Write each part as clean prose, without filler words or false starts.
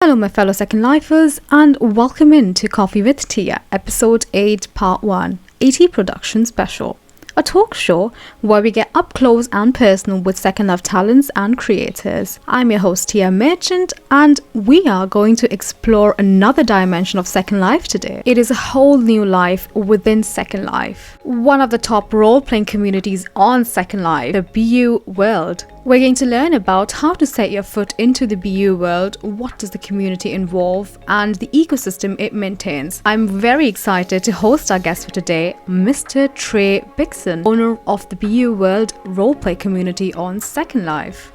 Hello my fellow second lifers and welcome in to Koffee with Tia, episode 8 part 1, Tproductions special. A talk show where we get up close and personal with second life talents and creators. I'm your host Tre Bikcin and we are going to explore another dimension of second life today. It is a whole new life within second life. One of the top role-playing communities on second life, the Beyou world. We're going to learn about how to set your foot into the Beyou world, what does the community involve, and the ecosystem it maintains. I'm very excited to host our guest for today, Mr. Tre Bikcin, owner of the Beyou world roleplay community on Second Life.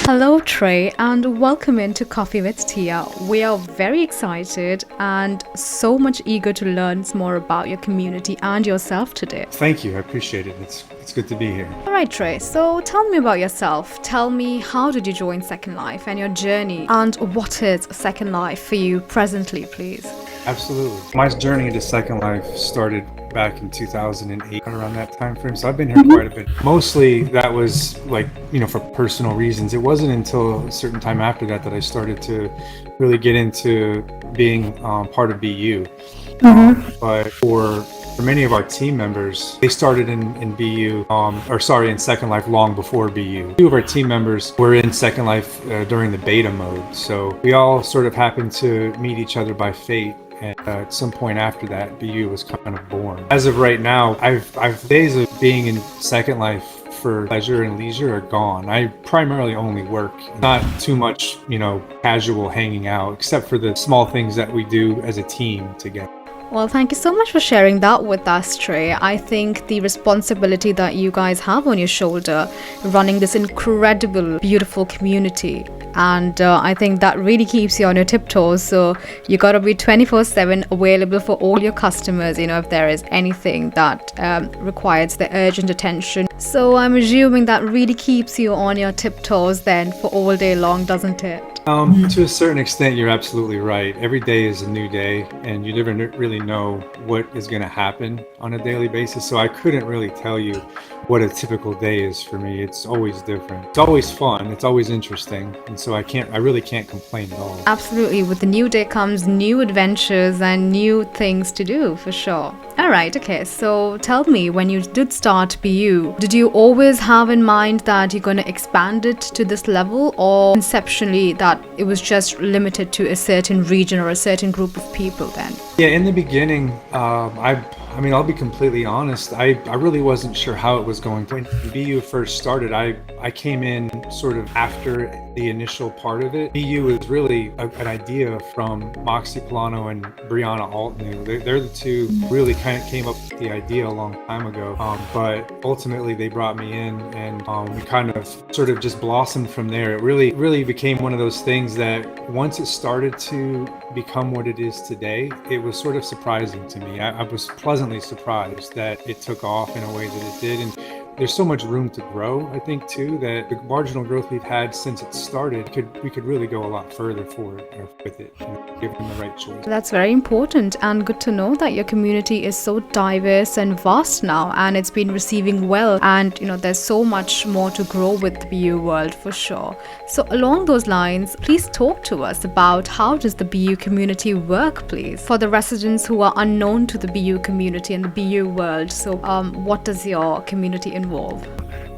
Hello Tre and welcome into Koffee with Tia. We are very excited and so much eager to learn more about your community and yourself today. Thank you, I appreciate it. It's good to be here. Alright Tre, so tell me about yourself. Tell me how did you join Second Life and your journey, and what is Second Life for you presently, please? Absolutely. My journey into Second Life started back in 2008, around that time frame. So I've been here quite a bit. Mostly that was for personal reasons. It wasn't until a certain time after that that I started to really get into being part of BU. But for many of our team members, they started in BU, in Second Life long before BU. Two of our team members were in Second Life during the beta mode. So we all sort of happened to meet each other by fate. And at some point after that, BU was kind of born. As of right now, I've days of being in Second Life for pleasure and leisure are gone. I primarily only work, not too much, casual hanging out, except for the small things that we do as a team together. Well, thank you so much for sharing that with us, Tre. I think the responsibility that you guys have on your shoulder, running this incredible, beautiful community, and I think that really keeps you on your tiptoes. So you gotta be 24/7 available for all your customers, if there is anything that requires the urgent attention. So I'm assuming that really keeps you on your tiptoes then for all day long, doesn't it? To a certain extent, you're absolutely right. Every day is a new day, and you never really know what is going to happen on a daily basis. So I couldn't really tell you what a typical day is for me. It's always different. It's always fun. It's always interesting. And so I really can't complain at all. Absolutely. With the new day comes new adventures and new things to do, for sure. All right. Okay. So tell me, when you did start BU, did you always have in mind that you're going to expand it to this level, or conceptually that it was just limited to a certain region or a certain group of people then? Yeah, in the beginning, I'll be completely honest. I really wasn't sure how it was going to. When BU first started, I came in sort of after the initial part of it. BU was really an idea from 𝐊𝐫𝐞 and 𝐊𝐤𝐿𝐴𝐻𝐿. They're the two really kind of came up with the idea a long time ago. But ultimately they brought me in, and we kind of sort of just blossomed from there. It really became one of those things that once it started to become what it is today, it was sort of surprising to me. I was pleasantly surprised that it took off in a way that it did, and there's so much room to grow. I think too that the marginal growth we've had since it started, we could really go a lot further with it, given the right choice. That's very important and good to know that your community is so diverse and vast now, and it's been receiving well, and there's so much more to grow with the BU world for sure. So along those lines, please talk to us about how does the BU community work, please, for the residents who are unknown to the BU community and the BU world. So what does your community involve,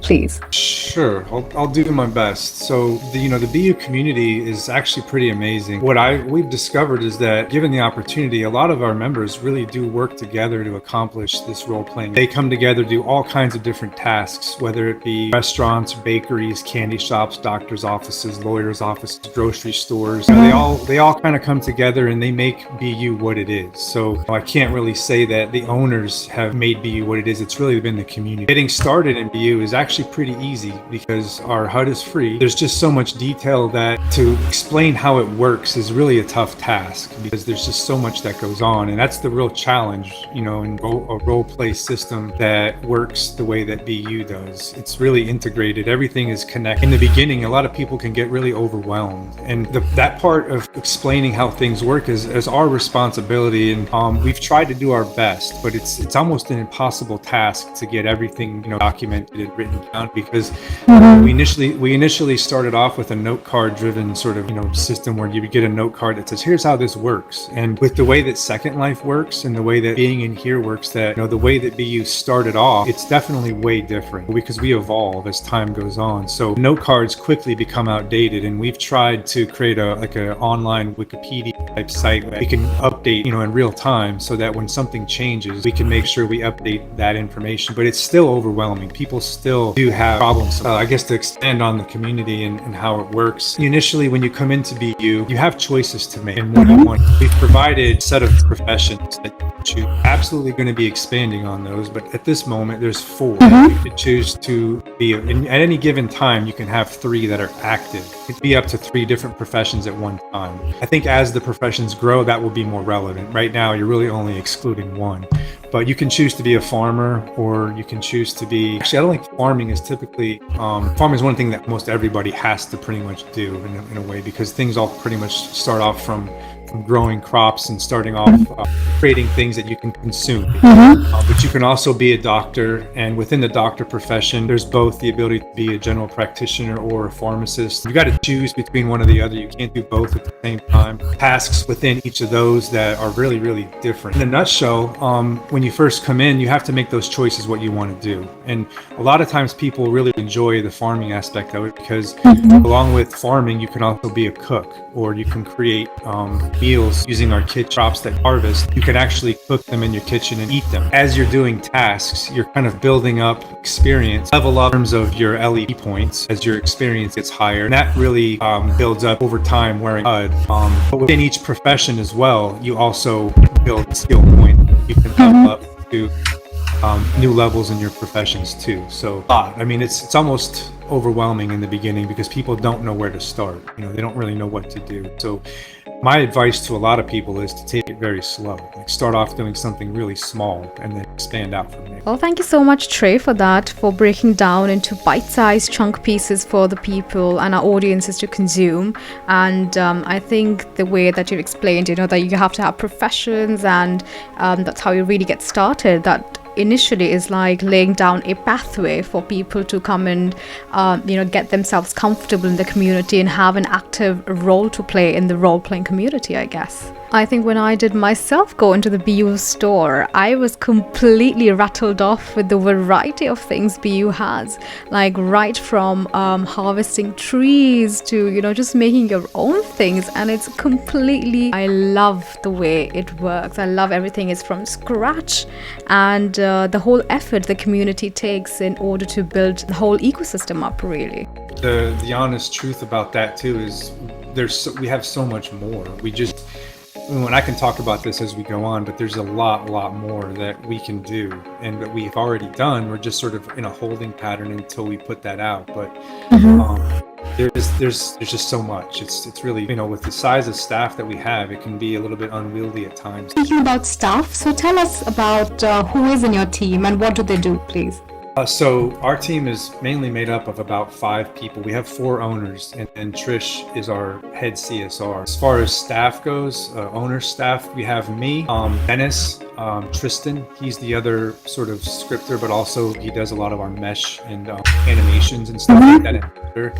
please? Sure, I'll do my best. So the BU community is actually pretty amazing. What we've discovered is that given the opportunity, a lot of our members really do work together to accomplish this role playing. They come together, do all kinds of different tasks, whether it be restaurants, bakeries, candy shops, doctors' offices, lawyers' offices, grocery stores. They all kind of come together and they make BU what it is. So I can't really say that the owners have made BU what it is. It's really been the community. Getting started in BU is actually actually pretty easy because our HUD is free. There's just so much detail that to explain how it works is really a tough task because there's just so much that goes on. And that's the real challenge, you know, in a role play system that works the way that Beyou does. It's really integrated. Everything is connected. In the beginning, a lot of people can get really overwhelmed. And that part of explaining how things work is our responsibility. And we've tried to do our best, but it's almost an impossible task to get everything, you know, documented and written down because we initially started off with a note card driven sort of, you know, system where you would get a note card that says, here's how this works. And with the way that Second Life works and the way that being in here works, that, you know, the way that Beyou started off, it's definitely way different because we evolve as time goes on. So note cards quickly become outdated, and we've tried to create an online Wikipedia type site where we can update, you know, in real time so that when something changes, we can make sure we update that information. But it's still overwhelming. People still do have problems. I guess to expand on the community and how it works. Initially, when you come into Beyou, you have choices to make and what you want. We've provided a set of professions that you're absolutely going to be expanding on those, but at this moment, there's 4. You could choose to be, at any given time, you can have 3 that are active. It could be up to 3 different professions at one time. I think as the professions grow, that will be more relevant. Right now, you're really only excluding 1. But you can choose to be a farmer, or you can choose to be... Actually, I don't think farming is typically... farming is one thing that most everybody has to pretty much do in a way, because things all pretty much start off from growing crops and starting off creating things that you can consume. But you can also be a doctor, and within the doctor profession, there's both the ability to be a general practitioner or a pharmacist. You got to choose between one or the other. You can't do both at the same time. Tasks within each of those that are really, really different. In a nutshell, when you first come in, you have to make those choices what you want to do. And a lot of times people really enjoy the farming aspect of it because along with farming, you can also be a cook, or you can create meals using our kit crops that harvest. You can actually cook them in your kitchen and eat them. As you're doing tasks, you're kind of building up experience, level up in terms of your LE points as your experience gets higher. And that really builds up over time wearing HUD. But within each profession as well, you also build skill points. You can level up to new levels in your professions too. So I mean, it's almost overwhelming in the beginning because people don't know where to start. You know, they don't really know what to do. So my advice to a lot of people is to take it very slow. Like start off doing something really small and then expand out from there. Well, thank you so much, Tre, for that, for breaking down into bite-sized chunk pieces for the people and our audiences to consume. And I think the way that you explained, you know, that you have to have professions, and that's how you really get started. That initially is like laying down a pathway for people to come and get themselves comfortable in the community and have an active role to play in the role-playing community, I guess. I think when I did myself go into the Beyou store, I was completely rattled off with the variety of things Beyou has, like right from harvesting trees to, you know, just making your own things. And it's completely, I love the way it works. I love everything is from scratch, and the whole effort the community takes in order to build the whole ecosystem up, really. The honest truth about that too is we have so much more. When I can talk about this as we go on, but there's a lot more that we can do and that we've already done. We're just sort of in a holding pattern until we put that out. But there's just so much. It's really, you know, with the size of staff that we have, it can be a little bit unwieldy at times. Speaking about staff, so tell us about who is in your team and what do they do, please? So our team is mainly made up of about 5 people. We have 4 owners, and Trish is our head CSR. As far as staff goes, owner staff, we have me, Dennis, Tristan. He's the other sort of scripter, but also he does a lot of our mesh and animations and stuff like that.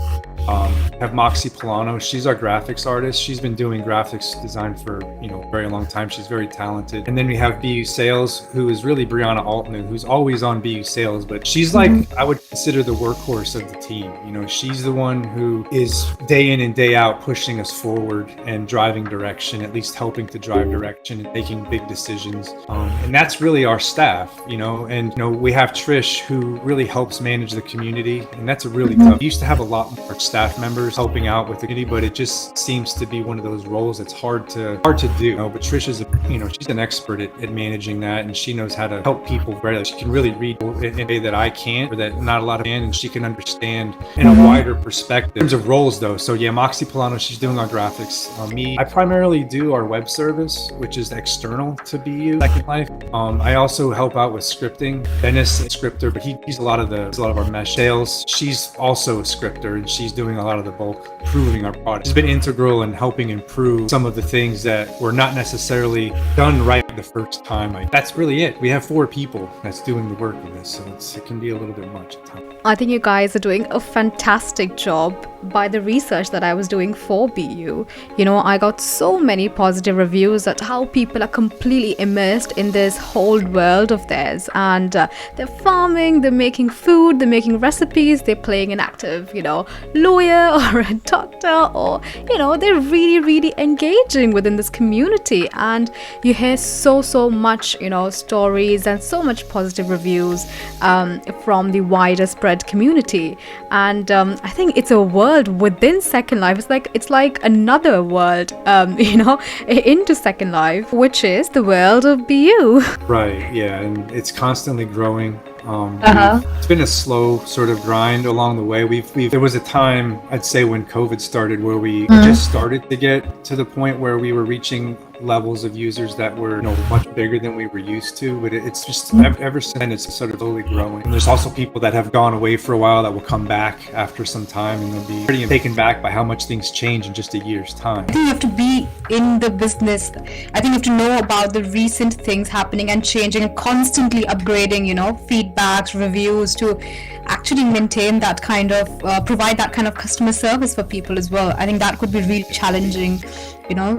Have Moxie Polano. She's our graphics artist. She's been doing graphics design for, you know, a very long time. She's very talented. And then we have Beyou Sales, who is really Brianna Altman, who's always on Beyou Sales, but she's like, I would consider the workhorse of the team. You know, she's the one who is day in and day out pushing us forward and driving direction, at least helping to drive direction and making big decisions. And that's really our staff, and we have Trish, who really helps manage the community, and that's a really tough. We used to have a lot more staff members helping out with the community, but it just seems to be one of those roles that's hard to do. But Trish is she's an expert at managing that, and she knows how to help people. She can really read in a way that I can't, or that not a lot of can, and she can understand in a wider perspective. In terms of roles, though, so yeah, Moxie Polano, she's doing our graphics. I primarily do our web service, which is external to Beyou Second Life. I also help out with scripting. Dennis is a scripter, but he's a lot of our mesh sales. She's also a scripter, and she's doing a lot of the bulk improving our product. She's been integral in helping improve some of the things that were not necessarily done right the first time. That's really it. We have 4 people that's doing the work of this, so it can be a little bit much at times. I think you guys are doing a fantastic job. By the research that I was doing for Beyou, I got so many positive reviews at how people are completely immersed in this whole world of theirs, and they're farming, they're making food, they're making recipes, they're playing an active, lawyer or a doctor, or they're really, really engaging within this community. And you hear so much, stories and so much positive reviews from the wider spread community. And I think it's a world within Second Life. It's like another world, into Second Life, which is the world of Beyou. Right. Yeah, and it's constantly growing. It's been a slow sort of grind along the way. There was a time, I'd say, when COVID started, where we just started to get to the point where we were reaching levels of users that were much bigger than we were used to, but it's just ever since then it's sort of slowly growing. And there's also people that have gone away for a while that will come back after some time, and they'll be pretty taken back by how much things change in just a year's time. I think you have to be in the business. I think you have to know about the recent things happening and changing and constantly upgrading, feedbacks, reviews, to actually maintain that kind of provide that kind of customer service for people as well. I think that could be really challenging. Yeah.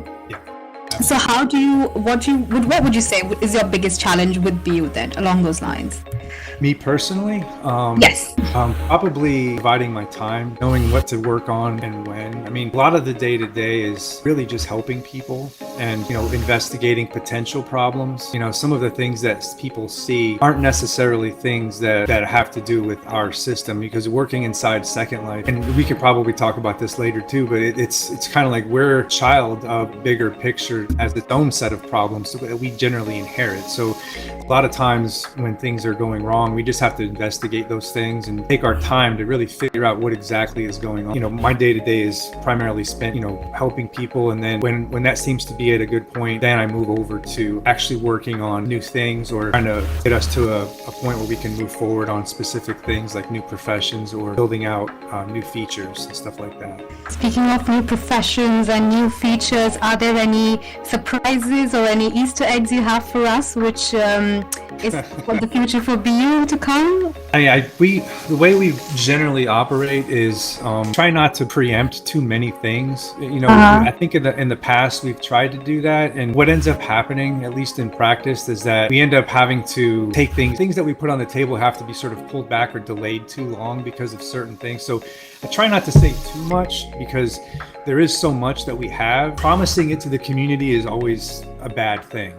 So what would you say is your biggest challenge with Beyou then, along those lines? Me personally, yes, probably dividing my time, knowing what to work on and when. I mean, a lot of the day-to-day is really just helping people and investigating potential problems. Some of the things that people see aren't necessarily things that have to do with our system, because working inside Second Life, and we could probably talk about this later too, but it's kind of like we're a child of bigger picture, has its own set of problems that we generally inherit. So a lot of times when things are going wrong, we just have to investigate those things and take our time to really figure out what exactly is going on. My day-to-day is primarily spent helping people, and then when that seems to be at a good point, then I move over to actually working on new things, or trying to get us to a point where we can move forward on specific things like new professions, or building out new features and stuff like that. Speaking of new professions and new features, are there any surprises or any Easter eggs you have for us, which is for the future for Beyou to come? The way we generally operate is try not to preempt too many things. I think in the past we've tried to do that, and what ends up happening, at least in practice, is that we end up having to take things that we put on the table have to be sort of pulled back or delayed too long because of certain things. So I try not to say too much, because there is so much that we have. Promising it to the community is always a bad thing,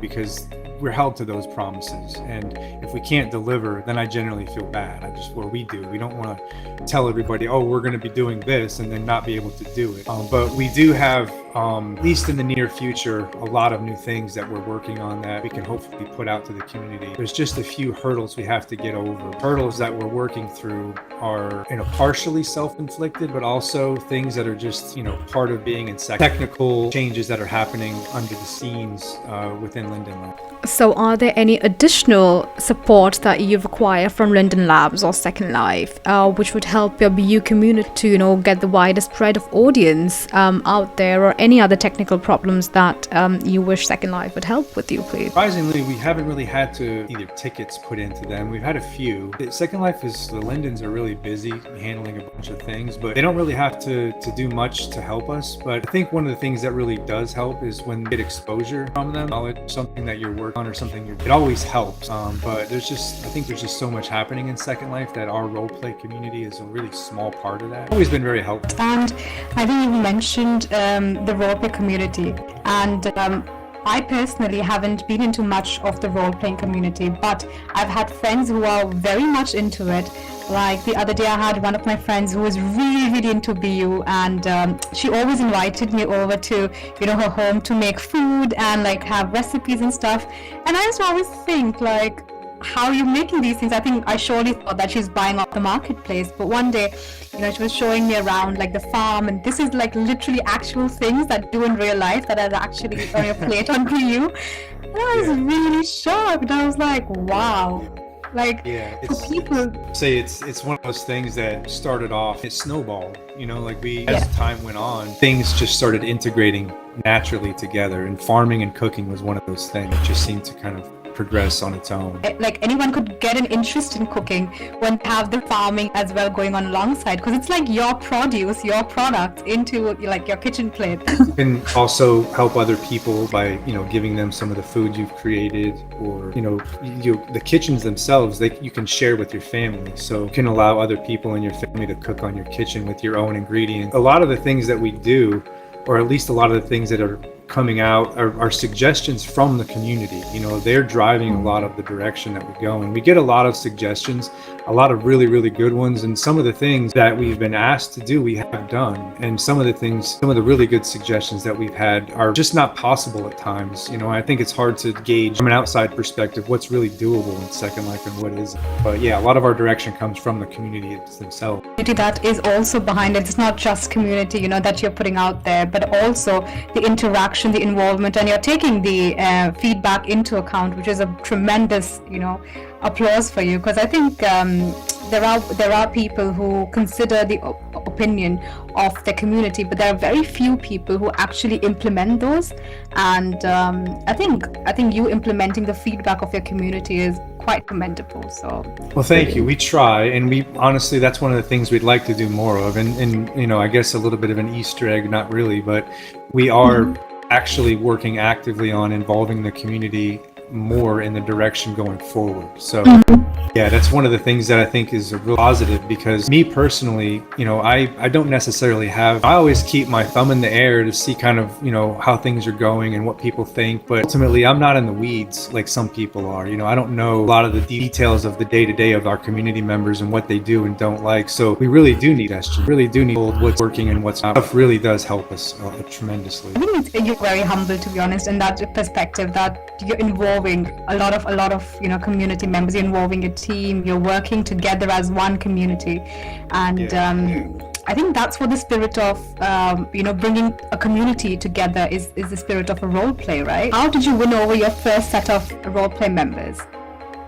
because we're held to those promises, and if we can't deliver, then I generally feel bad. We don't want to tell everybody, oh, we're going to be doing this, and then not be able to do it. But we do have, at least in the near future, a lot of new things that we're working on that we can hopefully put out to the community. There's just a few hurdles we have to get over. Hurdles that we're working through are, partially self-inflicted, but also things that are just, part of being in technical changes that are happening under the scenes within lindenlabs. So are there any additional support that you require from lindenlabs or Second Life, which would help your Beyou community to, get the widest spread of audience out there, or any other technical problems that you wish Second Life would help with you, please? Surprisingly, we haven't really had to either tickets put into them. We've had a few. Second Life the Lindens are really busy handling a bunch of things, but they don't really have to do much to help us. But I think one of the things that really does help is when you get exposure from them, knowledge, something that you're working on or something, it always helps. But I think there's just so much happening in Second Life that our roleplay community is a really small part of that. Always been very helpful. And I think you mentioned the roleplay community, and I personally haven't been into much of the role-playing community, but I've had friends who are very much into it. Like the other day I had one of my friends who was really, really into Beyou, and she always invited me over to, her home to make food and like have recipes and stuff. And I used to always think like, how are you making these things? I think I surely thought that she's buying off the marketplace, but one day, she was showing me around like the farm, and this is like literally actual things that do in real life that are actually on your plate on Beyou. And I was really shocked. I was like, wow. Like, for people say it's one of those things that started off, it snowballed, as time went on, things just started integrating naturally together, and farming and cooking was one of those things. It just seemed to kind of progress on its own. Like anyone could get an interest in cooking when they have the farming as well going on alongside, because it's like your produce, your products into like your kitchen plate. You can also help other people by giving them some of the food you've created, or the kitchens themselves, you can share with your family, so you can allow other people in your family to cook on your kitchen with your own ingredients. A lot of the things that we do, or at least a lot of the things that are coming out are suggestions from the community. They're driving a lot of the direction that we go, and we get a lot of suggestions, a lot of really, really good ones, and some of the things that we've been asked to do we have done, and some of the really good suggestions that we've had are just not possible at times. I think it's hard to gauge from an outside perspective what's really doable in Second Life and what isn't. But yeah, a lot of our direction comes from the community themselves. That is also behind it. It's not just community that you're putting out there, but also the interaction, the involvement, and you're taking the feedback into account, which is a tremendous applause for you, because I think there are people who consider the opinion of the community, but there are very few people who actually implement those. And I think you implementing the feedback of your community is quite commendable. So well, thank you. We try, and we honestly, that's one of the things we'd like to do more of, and I guess a little bit of an Easter egg, not really, but we are actually working actively on involving the community more in the direction going forward. So yeah, that's one of the things that I think is a real positive, because me personally, I don't necessarily I always keep my thumb in the air to see kind of, how things are going and what people think, but ultimately I'm not in the weeds like some people are. I don't know a lot of the details of the day-to-day of our community members and what they do and don't like. So we really do need what's working and what's not. Stuff really does help us tremendously. I think you're very humble, to be honest, in that perspective, that you're involving a lot of community members. You're involving a team. You're working together as one community, and I think that's what the spirit of bringing a community together is the spirit of a role play, right? How did you win over your first set of role play members?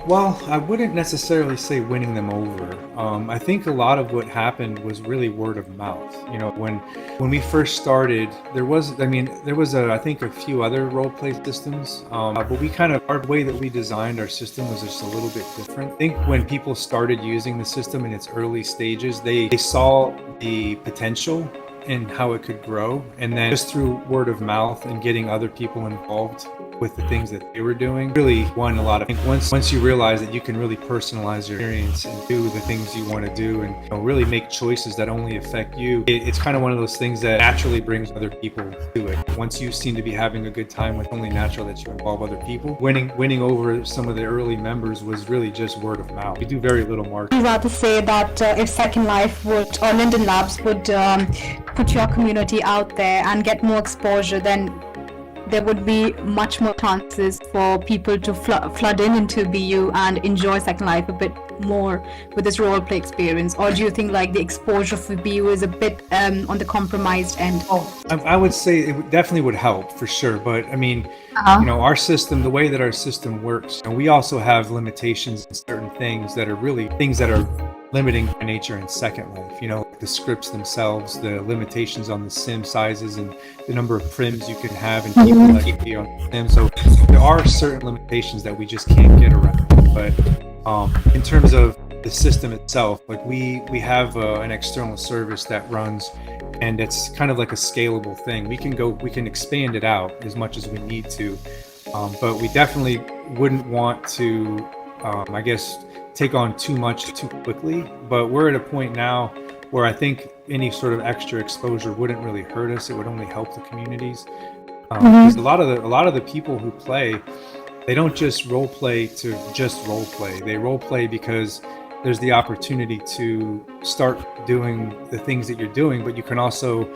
Well, I wouldn't necessarily say winning them over. I think a lot of what happened was really word of mouth. When we first started, there was I think a few other role play systems, but our way that we designed our system was just a little bit different. I think when people started using the system in its early stages, they saw the potential and how it could grow, and then just through word of mouth and getting other people involved with the things that they were doing really won a lot. I think once you realize that you can really personalize your experience and do the things you want to do, and really make choices that only affect you, it's kind of one of those things that naturally brings other people to it. Once you seem to be having a good time, it's only natural that you involve other people. Winning over some of the early members was really just word of mouth. We do very little marketing. I'd rather say that if Second Life would, or lindenlabs would put your community out there and get more exposure, then there would be much more chances for people to flood into Beyou and enjoy Second Life a bit more with this role play experience. Or do you think like the exposure for Beyou is a bit on the compromised end? I would say it definitely would help for sure, but I mean, our system, the way that our system works, we also have limitations in certain things that are really things that are limiting by nature in Second Life. The scripts themselves, the limitations on the sim sizes, and the number of prims you can have and people that can be on sim. So there are certain limitations that we just can't get around. But in terms of the system itself, like we have an external service that runs, and it's kind of like a scalable thing. We can expand it out as much as we need to, but we definitely wouldn't want to, I guess, take on too much too quickly. But we're at a point now where I think any sort of extra exposure wouldn't really hurt us. It would only help the communities. Because a lot of the people who play, they don't just role play to just role play. They role play because there's the opportunity to start doing the things that you're doing, but you can also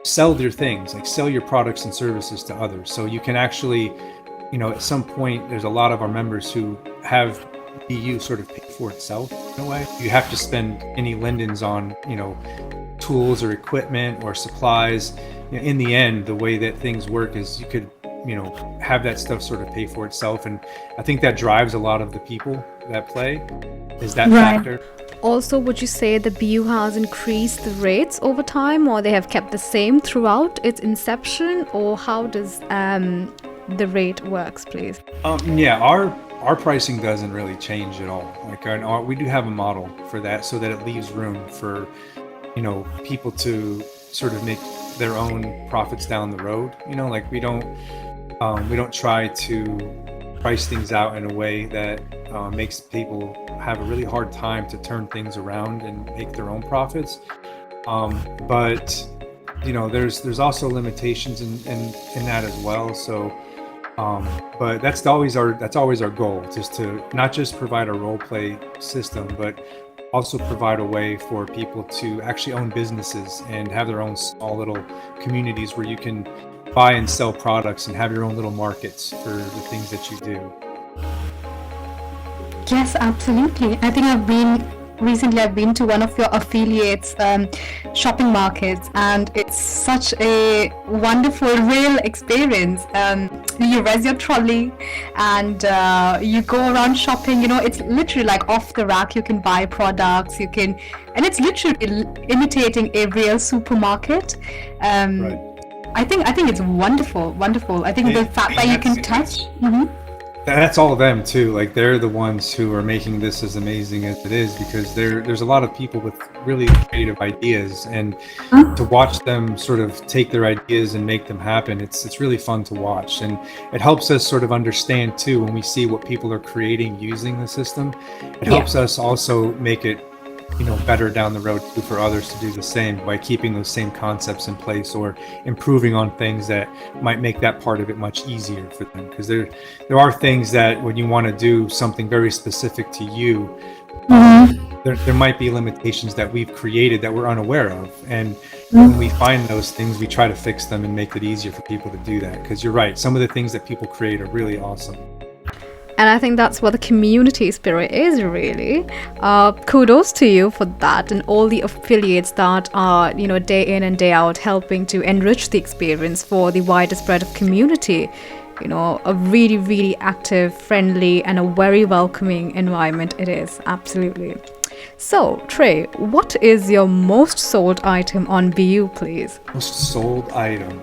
sell your things, like sell your products and services to others. So you can actually, at some point, there's a lot of our members who have Beyou sort of pay for itself in a way. You have to spend any lindens on, tools or equipment or supplies. In the end, the way that things work is you could, have that stuff sort of pay for itself. And I think that drives a lot of the people that play, is that factor. Also, would you say the Beyou has increased the rates over time, or they have kept the same throughout its inception, or how does the rate works, please? Yeah, our pricing doesn't really change at all. Like we do have a model for that, so that it leaves room for people to sort of make their own profits down the road. Like we don't try to price things out in a way that makes people have a really hard time to turn things around and make their own profits. But there's also limitations in that as well. So but that's always our goal, just to not just provide a role play system, but also provide a way for people to actually own businesses and have their own small little communities where you can buy and sell products and have your own little markets for the things that you do. Yes, absolutely. I think I've been to one of your affiliates shopping markets, and it's such a wonderful, real experience. You raise your trolley and you go around shopping. It's literally like off the rack. You can buy products, and it's literally imitating a real supermarket. Right. I think it's wonderful. I think the fact that you can touch. That's all of them too. Like they're the ones who are making this as amazing as it is, because there's a lot of people with really creative ideas, and to watch them sort of take their ideas and make them happen, it's really fun to watch. And it helps us sort of understand too, when we see what people are creating using the system, it helps us also make it better down the road too, for others to do the same by keeping those same concepts in place or improving on things that might make that part of it much easier for them. Because there are things that when you want to do something very specific to you, there might be limitations that we've created that we're unaware of, and when we find those things, we try to fix them and make it easier for people to do that. Because you're right, some of the things that people create are really awesome. And I think that's what the community spirit is, really. Kudos to you for that, and all the affiliates that are, day in and day out helping to enrich the experience for the wider spread of community. A really, really active, friendly, and a very welcoming environment it is, absolutely. So, Tre, what is your most sold item on Beyou, please? Most sold item?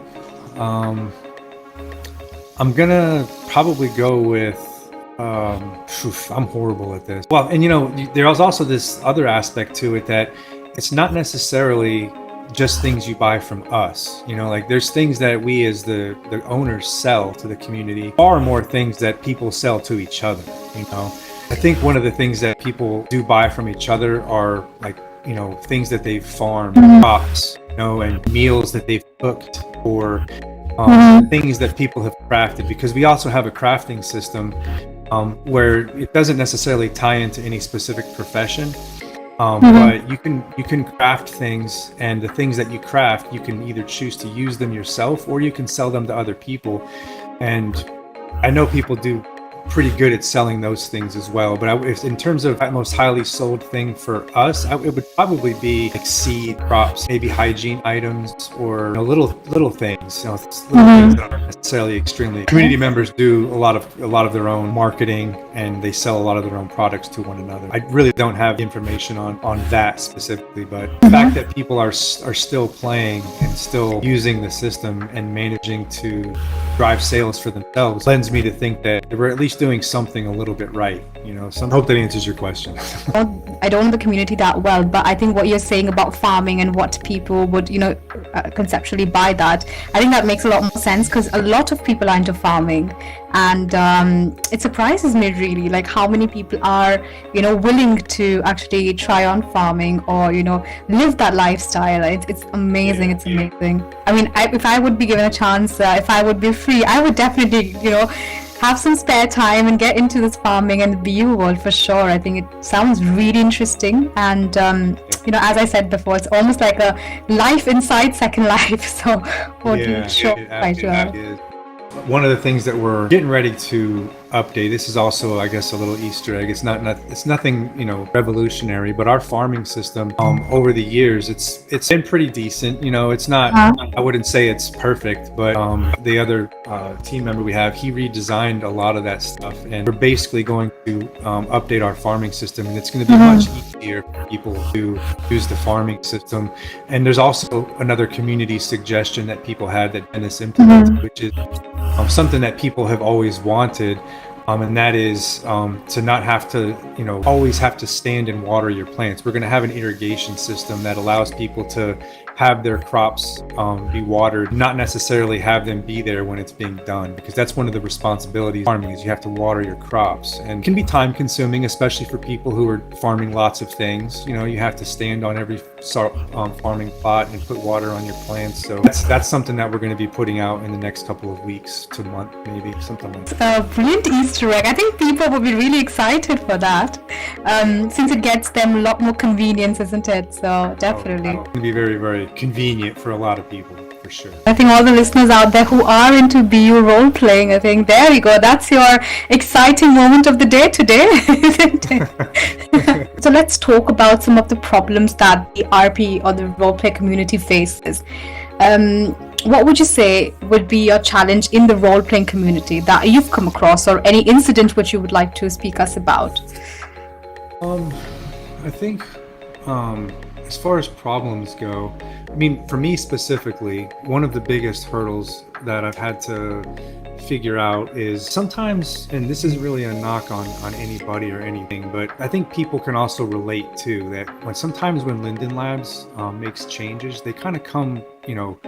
I'm gonna probably go with I'm horrible at this. Well, and there's also this other aspect to it, that it's not necessarily just things you buy from us. Like there's things that we as the owners sell to the community, far more things that people sell to each other. I think one of the things that people do buy from each other are like, things that they've farmed, crops, and meals that they've cooked, or things that people have crafted, because we also have a crafting system where it doesn't necessarily tie into any specific profession, but you can craft things, and the things that you craft, you can either choose to use them yourself or you can sell them to other people. And I know people do pretty good at selling those things as well, but if in terms of that most highly sold thing for us, it would probably be like seed, crops, maybe hygiene items, or little things, little things that aren't necessarily extremely. Community members do a lot of their own marketing, and they sell a lot of their own products to one another. I really don't have information on that specifically, but the fact that people are still playing and still using the system and managing to drive sales for themselves lends me to think that we're at least doing something a little bit right. So I hope that answers your question. I don't know the community that well, but I think what you're saying about farming and what people would, conceptually by that. I think that makes a lot more sense, because a lot of people are into farming, and it surprises me really, like how many people are, willing to actually try on farming or, live that lifestyle. It's amazing. It's amazing. I mean, if I would be given a chance, if I would be free, I would definitely, have some spare time and get into this farming and the Beyou world for sure. I think it sounds really interesting, and as I said before, it's almost like a life inside Second Life. So one of the things that we're getting ready to update, this is also, I guess, a little Easter egg. It's nothing revolutionary, but our farming system over the years, it's been pretty decent. It's not, I wouldn't say it's perfect, but the other team member we have, he redesigned a lot of that stuff, and we're basically going to update our farming system, and it's going to be much easier for people to use the farming system. And there's also another community suggestion that people had that Dennis implemented, which is something that people have always wanted, and that is to not have to, always have to stand and water your plants. We're going to have an irrigation system that allows people to have their crops be watered, not necessarily have them be there when it's being done, because that's one of the responsibilities of farming, is you have to water your crops, and it can be time consuming, especially for people who are farming lots of things. You have to stand on every farming plot and put water on your plants. So that's something that we're going to be putting out in the next couple of weeks to month, maybe something like that. Brilliant Easter egg. I think people will be really excited for that, since it gets them a lot more convenience, isn't it? So definitely. It's going to be very, very convenient for a lot of people, for sure. I think all the listeners out there who are into Beyou role playing, I think there you go. That's your exciting moment of the day today, isn't it? So let's talk about some of the problems that the RP or the roleplay community faces. What would you say would be your challenge in the role-playing community that you've come across, or any incident which you would like to speak us about? I think as far as problems go, I mean, for me specifically, one of the biggest hurdles that I've had to figure out is sometimes, and this isn't really a knock on anybody or anything, but I think people can also relate to that sometimes when lindenlabs makes changes, they kind of come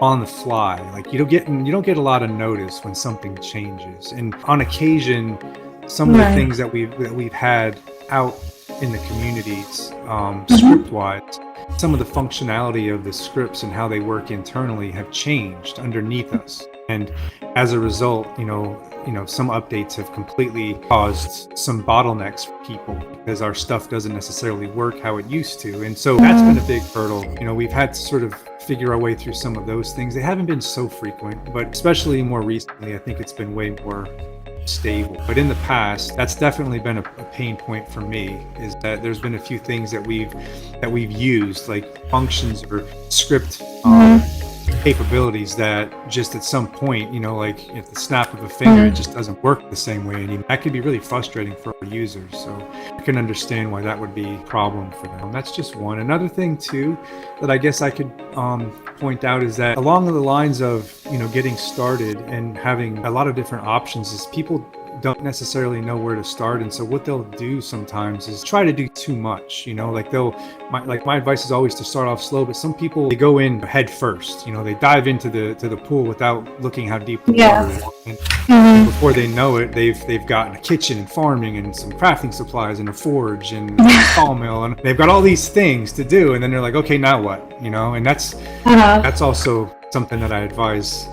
on the fly. Like you don't get a lot of notice when something changes, and on occasion some of the things that we've had out in the communities script wise, some of the functionality of the scripts and how they work internally have changed underneath us, and as a result, some updates have completely caused some bottlenecks for people because our stuff doesn't necessarily work how it used to. And so that's been a big hurdle. We've had to sort of figure our way through some of those things. They haven't been so frequent, but especially more recently, I think it's been way more stable. But in the past, that's definitely been a pain point for me, is that there's been a few things that we've used, like functions or script capabilities that just at some point, like at the snap of a finger, it just doesn't work the same way anymore. That could be really frustrating for our users. So I can understand why that would be a problem for them. That's just one. Another thing too that I guess I could point out is that along the lines of getting started and having a lot of different options, is people don't necessarily know where to start, and so what they'll do sometimes is try to do too much. My advice is always to start off slow, but some people, they go in head first. They dive into the pool without looking how deep the water is, and before they know it, they've got a kitchen and farming and some crafting supplies and a forge and a sawmill, and they've got all these things to do, and then they're like, okay, now what? And that's also something that I advise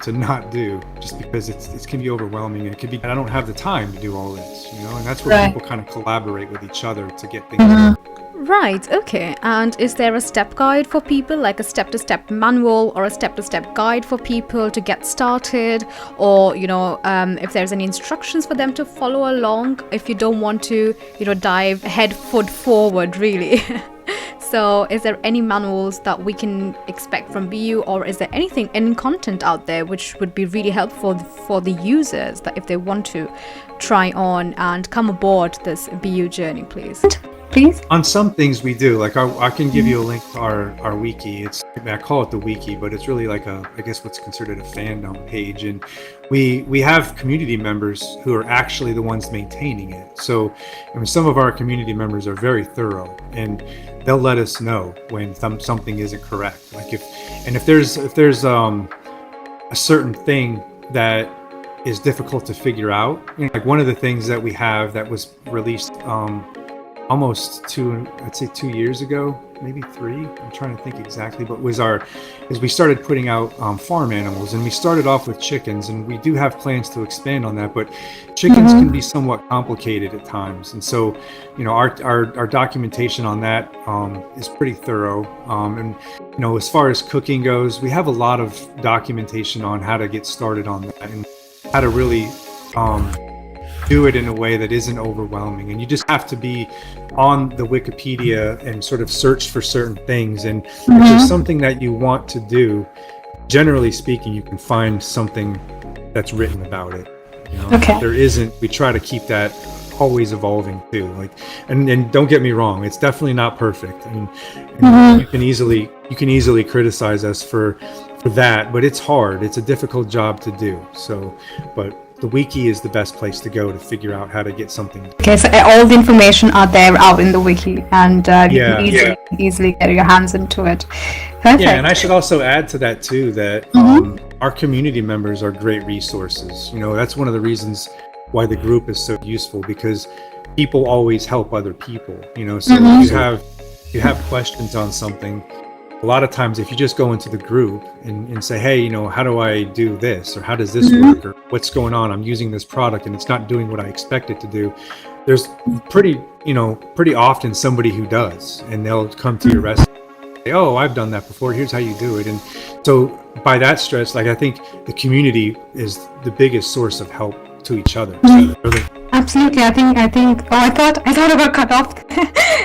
to not do, just because it can be overwhelming, and it could be, I don't have the time to do all this, and that's where people kind of collaborate with each other to get things done. Right, okay. And is there a step guide for people, like a step-to-step manual or a step-to-step guide for people to get started? Or, if there's any instructions for them to follow along if you don't want to, dive head foot forward, really? So is there any manuals that we can expect from Beyou, or is there any content out there which would be really helpful for the users, that if they want to try on and come aboard this Beyou journey, please? On some things we do, like I can give you a link to our wiki. I call it the wiki, but it's really like I guess what's considered a fandom page, and we have community members who are actually the ones maintaining it. So some of our community members are very thorough, and they'll let us know when something isn't correct. Like And if there's a certain thing that is difficult to figure out, you know, like one of the things that we have that was released almost 2 years ago, maybe 3. I'm trying to think exactly, but is we started putting out farm animals, and we started off with chickens, and we do have plans to expand on that, but chickens can be somewhat complicated at times. And so, you know, our documentation on that is pretty thorough. And, you know, as far as cooking goes, we have a lot of documentation on how to get started on that and how to really do it in a way that isn't overwhelming. And you just have to be on the Wikipedia and sort of search for certain things. And if there's something that you want to do, generally speaking, you can find something that's written about it. You know? Okay. There isn't. We try to keep that always evolving too. Like, and don't get me wrong, it's definitely not perfect. And you can easily criticize us for that, but it's hard. It's a difficult job to do. So, but the wiki is the best place to go to figure out how to get something. Okay, so all the information are there out in the wiki, and you can easily get your hands into it. Perfect. Yeah, and I should also add to that too that our community members are great resources. You know, that's one of the reasons why the group is so useful, because people always help other people. You know, so if you have questions on something, a lot of times if you just go into the group and say, hey, you know, how do I do this, or how does this work, or what's going on, I'm using this product and it's not doing what I expect it to do, there's pretty often somebody who does, and they'll come to your rescue and say, oh, I've done that before, here's how you do it. And so by that stretch, like, I think the community is the biggest source of help to each other. Absolutely. I think I thought I got cut off.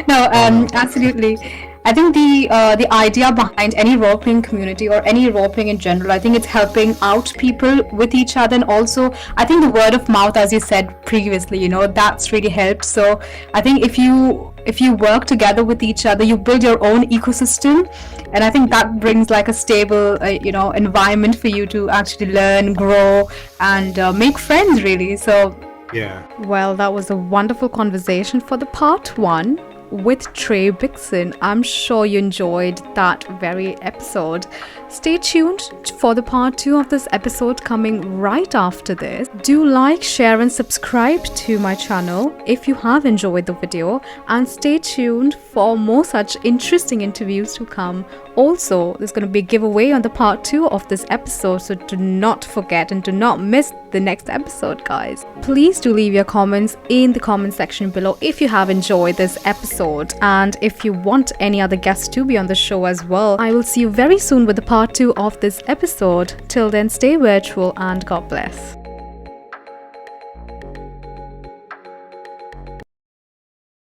No, absolutely. I think the idea behind any role-playing community, or any role-playing in general, I think it's helping out people with each other. And also, I think the word of mouth, as you said previously, you know, that's really helped. So I think if you work together with each other, you build your own ecosystem, and I think that brings like a stable environment for you to actually learn, grow, and make friends, really. So yeah. Well, that was a wonderful conversation for the part 1 with Tre Bikcin. I'm sure you enjoyed that very episode. Stay tuned for the part 2 of this episode coming right after this. Do like, share and subscribe to my channel if you have enjoyed the video, and stay tuned for more such interesting interviews to come. Also, there's going to be a giveaway on the part 2 of this episode, so do not forget and do not miss the next episode, guys. Please do leave your comments in the comment section below if you have enjoyed this episode, and if you want any other guests to be on the show as well. I will see you very soon with the part 2 of this episode. Till then, stay virtual and God bless.